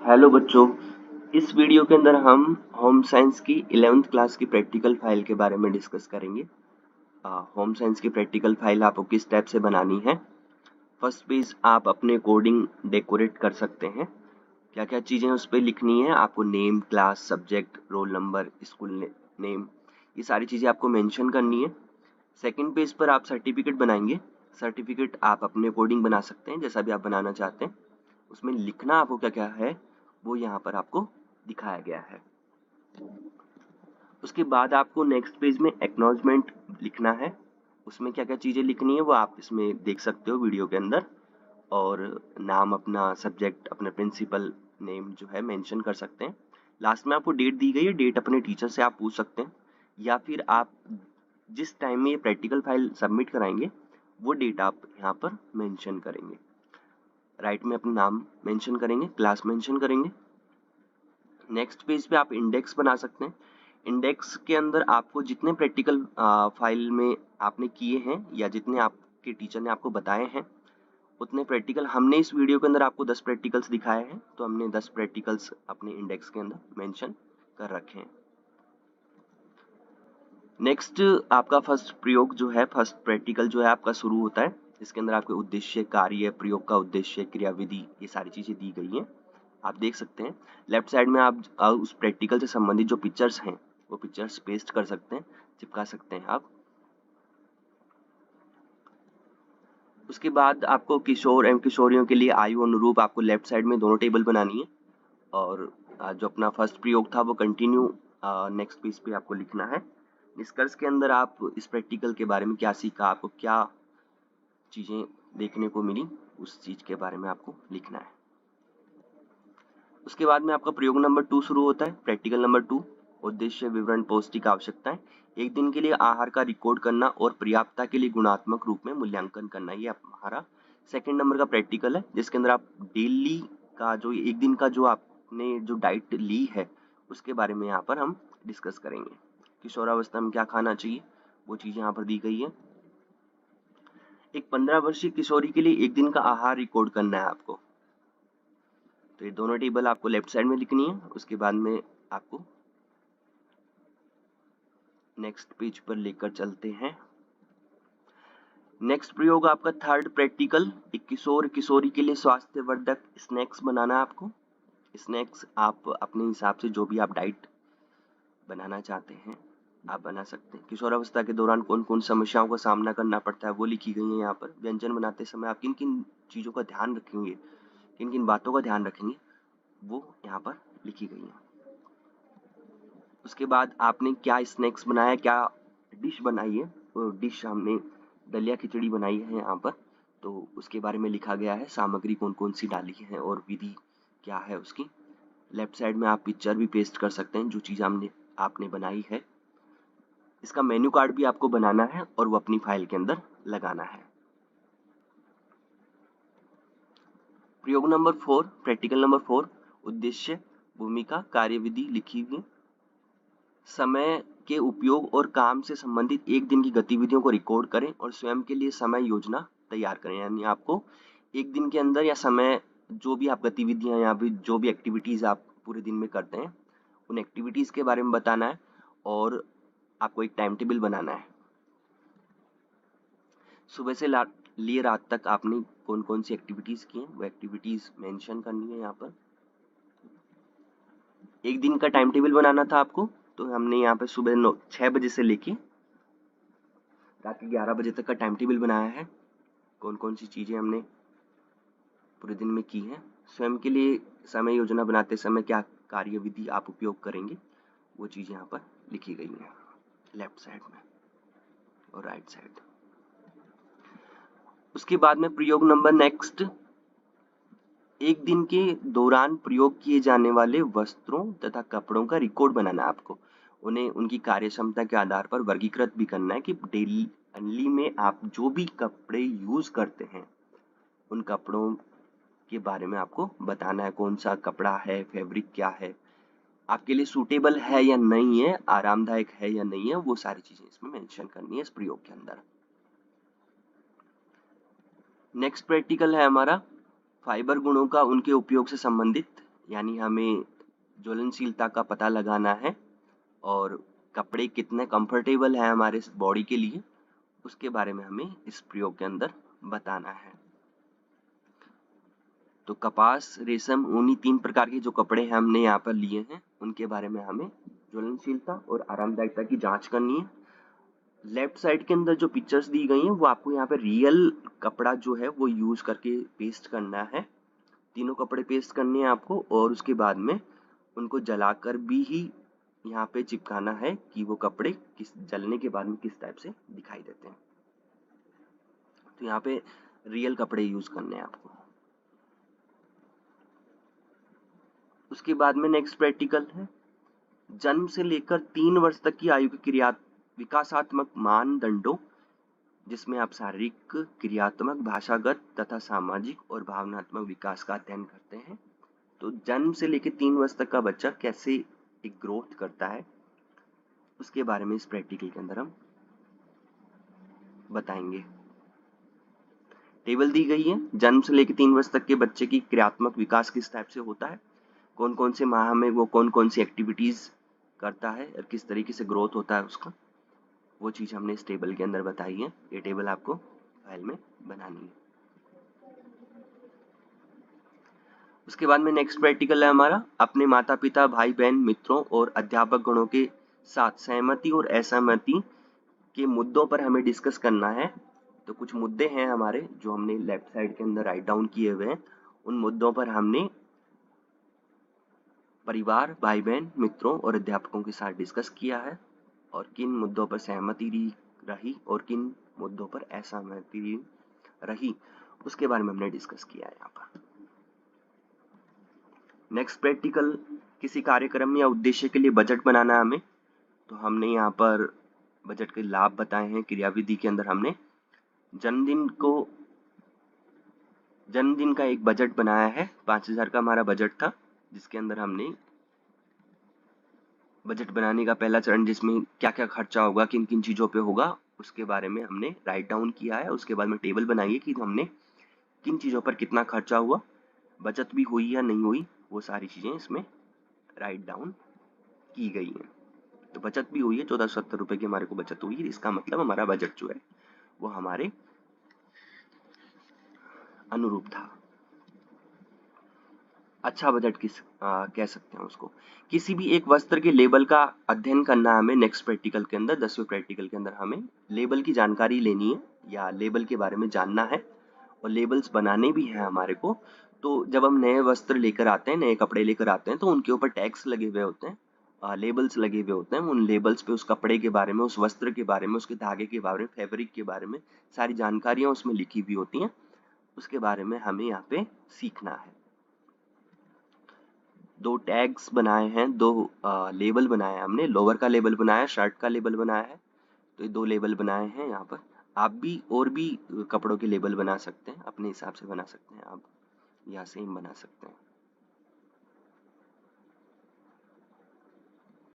Hello बच्चों, इस video के अंदर हम होम साइंस की 11th क्लास की प्रैक्टिकल फाइल के बारे में डिस्कस करेंगे। होम साइंस की प्रैक्टिकल फाइल आपको किस टाइप से बनानी है। फर्स्ट पेज आप अपने अकॉर्डिंग डेकोरेट कर सकते हैं। क्या क्या चीज़ें उस पर लिखनी है आपको, name, class, subject, roll number, school name, ये सारी चीज़ें आपको मेंशन करनी है। सेकंड पेज पर आप सर्टिफिकेट बनाएंगे। सर्टिफिकेट आप अपने अकॉर्डिंग बना सकते हैं, जैसा भी आप बनाना चाहते हैं। उसमें लिखना आपको क्या क्या है वो यहाँ पर आपको दिखाया गया है। उसके बाद आपको नेक्स्ट पेज में एक्नॉलेजमेंट लिखना है। उसमें क्या क्या चीज़ें लिखनी है वो आप इसमें देख सकते हो वीडियो के अंदर। और नाम, अपना सब्जेक्ट, अपने प्रिंसिपल नेम जो है मेंशन कर सकते हैं। लास्ट में आपको डेट दी गई है, डेट अपने टीचर से आप पूछ सकते हैं, या फिर आप जिस टाइम में ये प्रैक्टिकल फाइल सबमिट कराएंगे वो डेट आप यहाँ पर मेंशन करेंगे। राइट में अपना नाम मेंशन करेंगे, क्लास मेंशन करेंगे। नेक्स्ट पेज पे आप इंडेक्स बना सकते हैं। इंडेक्स के अंदर आपको जितने प्रैक्टिकल फाइल में आपने किए हैं या जितने आपके टीचर ने आपको बताए हैं उतने प्रैक्टिकल, हमने इस वीडियो के अंदर आपको 10 प्रैक्टिकल्स दिखाए हैं, तो हमने 10 प्रैक्टिकल्स अपने इंडेक्स के अंदर मेंशन कर रखे हैं। नेक्स्ट आपका फर्स्ट प्रयोग जो है, फर्स्ट प्रैक्टिकल जो है आपका शुरू होता है। इसके अंदर आपके उद्देश्य, कार्य, प्रयोग का उद्देश्य, क्रियाविधि, ये सारी चीजें दी गई हैं। आप देख सकते हैं लेफ्ट साइड में आप उस प्रैक्टिकल से संबंधित जो पिक्चर्स हैं वो पिक्चर्स पेस्ट कर सकते हैं, चिपका सकते हैं आप। उसके बाद आपको किशोर एवं किशोरियों के लिए आयु अनुरूप आपको लेफ्ट साइड में दोनों टेबल बनानी है। और जो अपना फर्स्ट प्रयोग था वो कंटिन्यू नेक्स्ट पेज पे आपको लिखना है। निष्कर्ष के अंदर आप इस प्रैक्टिकल के बारे में क्या सीखा, आपको क्या चीजें देखने को मिली, उस चीज के बारे में आपको लिखना है। उसके बाद में आपका प्रयोग नंबर 2 शुरू होता है। प्रैक्टिकल नंबर 2, उद्देश्य, विवरण, पौष्टिक आवश्यकताएं। एक दिन के लिए आहार का रिकॉर्ड करना और पर्याप्तता के लिए गुणात्मक रूप में मूल्यांकन करना, ये हमारा सेकंड नंबर का प्रैक्टिकल है, जिसके अंदर आप डेली का जो एक दिन का जो आपने जो डाइट ली है उसके बारे में यहाँ पर हम डिस्कस करेंगे। किशोरावस्था में क्या खाना चाहिए वो चीज यहाँ पर दी गई है। एक 15 वर्षीय किशोरी के लिए एक दिन का आहार रिकॉर्ड करना है आपको, तो ये दोनों टेबल आपको लेफ्ट साइड में लिखनी है। उसके बाद में आपको नेक्स्ट पेज पर लेकर चलते हैं। नेक्स्ट प्रयोग आपका थर्ड प्रैक्टिकल, एक किशोर किशोरी के लिए स्वास्थ्यवर्धक स्नैक्स बनाना है आपको। स्नैक्स आप अपने हिसाब से जो भी आप डाइट बनाना चाहते हैं आप बना सकते हैं। किशोरावस्था के दौरान कौन कौन समस्याओं का सामना करना पड़ता है वो लिखी गई है यहाँ पर। व्यंजन बनाते समय आप किन किन चीज़ों का ध्यान रखेंगे, किन किन बातों का ध्यान रखेंगे वो यहाँ पर लिखी गई है। उसके बाद आपने क्या स्नैक्स बनाया, क्या डिश बनाई है, वो डिश हमने दलिया खिचड़ी बनाई है यहाँ पर, तो उसके बारे में लिखा गया है। सामग्री कौन कौन सी डाली है और विधि क्या है उसकी। लेफ्ट साइड में आप पिक्चर भी पेस्ट कर सकते हैं जो चीज़ आपने बनाई है। इसका मेन्यू कार्ड भी आपको बनाना है और वो अपनी फाइल के अंदर लगाना है। प्रयोग नंबर 4, प्रैक्टिकल नंबर 4, उद्देश्य, भूमिका, कार्यविधि लिखी हुई। समय के उपयोग और काम से संबंधित एक दिन की गतिविधियों को रिकॉर्ड करें और स्वयं के लिए समय योजना तैयार करें। यानी आपको एक दिन के अंदर या समय, जो भी आप गतिविधियां या भी जो भी एक्टिविटीज आप पूरे दिन में करते हैं उन एक्टिविटीज के बारे में बताना है और आपको एक टाइम टेबल बनाना है। सुबह से लिए रात तक आपने कौन कौन सी एक्टिविटीज की हैं वो एक्टिविटीज मेंशन करनी है यहाँ पर। एक दिन का टाइम टेबल बनाना था आपको, तो हमने यहाँ पे सुबह 6 बजे से लेके रात के 11 बजे तक का टाइम टेबल बनाया है। कौन कौन सी चीज़ें हमने पूरे दिन में की हैं। स्वयं के लिए समय योजना बनाते समय क्या कार्यविधि आप उपयोग करेंगे वो चीज़ यहाँ पर लिखी गई है लेफ्ट साइड में और राइट साइड। उसके बाद में प्रयोग नंबर नेक्स्ट, एक दिन के दौरान प्रयोग किए जाने वाले वस्त्रों तथा कपड़ों का रिकॉर्ड बनाना है आपको। उन्हें उनकी कार्य क्षमता के आधार पर वर्गीकृत भी करना है कि डेली में आप जो भी कपड़े यूज करते हैं उन कपड़ों के बारे में आपको बताना है। कौन सा कपड़ा है, फैब्रिक क्या है, आपके लिए सूटेबल है या नहीं है, आरामदायक है या नहीं है, वो सारी चीजें इसमें मेंशन करनी है इस प्रयोग के अंदर। नेक्स्ट प्रैक्टिकल है हमारा फाइबर गुणों का उनके उपयोग से संबंधित। यानी हमें ज्वलनशीलता का पता लगाना है और कपड़े कितने कंफर्टेबल हैं हमारे बॉडी के लिए, उसके बारे में हमें इस प्रयोग के अंदर बताना है। तो कपास, रेशम, ऊनी 3 प्रकार के जो कपड़े हैं हमने यहाँ पर लिए हैं, उनके बारे में हमें ज्वलनशीलता और आरामदायकता की जांच करनी है। लेफ्ट साइड के अंदर जो पिक्चर्स दी गई हैं वो आपको यहाँ पे रियल कपड़ा जो है वो यूज करके पेस्ट करना है। तीनों कपड़े पेस्ट करने हैं आपको और उसके बाद में उनको जलाकर भी ही यहाँ पे चिपकाना है कि वो कपड़े किस जलने के बाद में किस टाइप से दिखाई देते हैं। तो यहाँ पे रियल कपड़े यूज करने हैं आपको। उसके बाद में नेक्स्ट प्रैक्टिकल है जन्म से लेकर 3 वर्ष तक की आयु के क्रिया विकासात्मक मानदंडों, जिसमें आप शारीरिक, क्रियात्मक, भाषागत तथा सामाजिक और भावनात्मक विकास का अध्ययन करते हैं। तो जन्म से लेकर 3 वर्ष तक का बच्चा कैसे एक ग्रोथ करता है, उसके बारे में इस प्रैक्टिकल के अंदर हम बताएंगे। टेबल दी गई है, जन्म से लेकर 3 वर्ष तक के बच्चे की क्रियात्मक विकास किस टाइप से होता है, कौन कौन से माह में वो कौन कौन सी एक्टिविटीज करता है और किस तरीके से ग्रोथ होता है उसका, वो चीज हमने इस टेबल के अंदर बताई है। ये टेबल आपको फाइल में बनानी है। उसके बाद में नेक्स्ट प्रैक्टिकल है हमारा अपने माता पिता, भाई बहन, मित्रों और अध्यापक गणों के साथ सहमति और असहमति के मुद्दों पर हमें डिस्कस करना है। तो कुछ मुद्दे हैं हमारे जो हमने लेफ्ट साइड के अंदर राइट डाउन किए हुए हैं। उन मुद्दों पर हमने परिवार, भाई बहन, मित्रों और अध्यापकों के साथ डिस्कस किया है और किन मुद्दों पर सहमति रही और किन मुद्दों पर असहमति रही, उसके बारे में हमने डिस्कस किया है यहाँ पर। नेक्स्ट प्रैक्टिकल किसी कार्यक्रम या उद्देश्य के लिए बजट बनाना है हमें। तो हमने यहाँ पर बजट के लाभ बताए हैं। क्रियाविधि के अंदर हमने जन्मदिन का एक बजट बनाया है। 5,000 का हमारा बजट था, जिसके अंदर हमने बजट बनाने का पहला चरण जिसमें क्या क्या खर्चा होगा, किन किन चीजों पे होगा, उसके बारे में हमने राइट डाउन किया है। उसके बाद में टेबल बनाई है कि हमने किन चीजों पर कितना खर्चा हुआ, बचत भी हुई या नहीं हुई, वो सारी चीजें इसमें राइट डाउन की गई हैं। तो बचत भी हुई है, 1470 रुपए की हमारे को बचत हुई है। इसका मतलब हमारा बजट जो है वो हमारे अनुरूप था। अच्छा बजट कह सकते हैं उसको। किसी भी एक वस्त्र के लेबल का अध्ययन करना हमें नेक्स्ट प्रैक्टिकल के अंदर, 10वें प्रैक्टिकल के अंदर हमें लेबल की जानकारी लेनी है या लेबल के बारे में जानना है और लेबल्स बनाने भी हैं हमारे को। तो जब हम नए वस्त्र लेकर आते हैं, नए कपड़े लेकर आते हैं, तो उनके ऊपर टैग्स लगे हुए होते हैं, लेबल्स लगे हुए होते हैं। उन लेबल्स पे उस कपड़े के बारे में, उस वस्त्र के बारे में, उसके धागे के बारे में, फैब्रिक के बारे में सारी जानकारियां उसमें लिखी हुई होती हैं। उसके बारे में हमें यहाँ पे सीखना है। 2 टैग्स बनाए हैं, 2 लेबल बनाए हैं हमने। लोअर का लेबल बनाया है, शर्ट का लेबल बनाया है। तो ये 2 लेबल बनाए हैं यहाँ पर। आप भी और भी कपड़ों के लेबल बना सकते हैं, अपने हिसाब से बना सकते हैं, आप या सेम बना सकते हैं।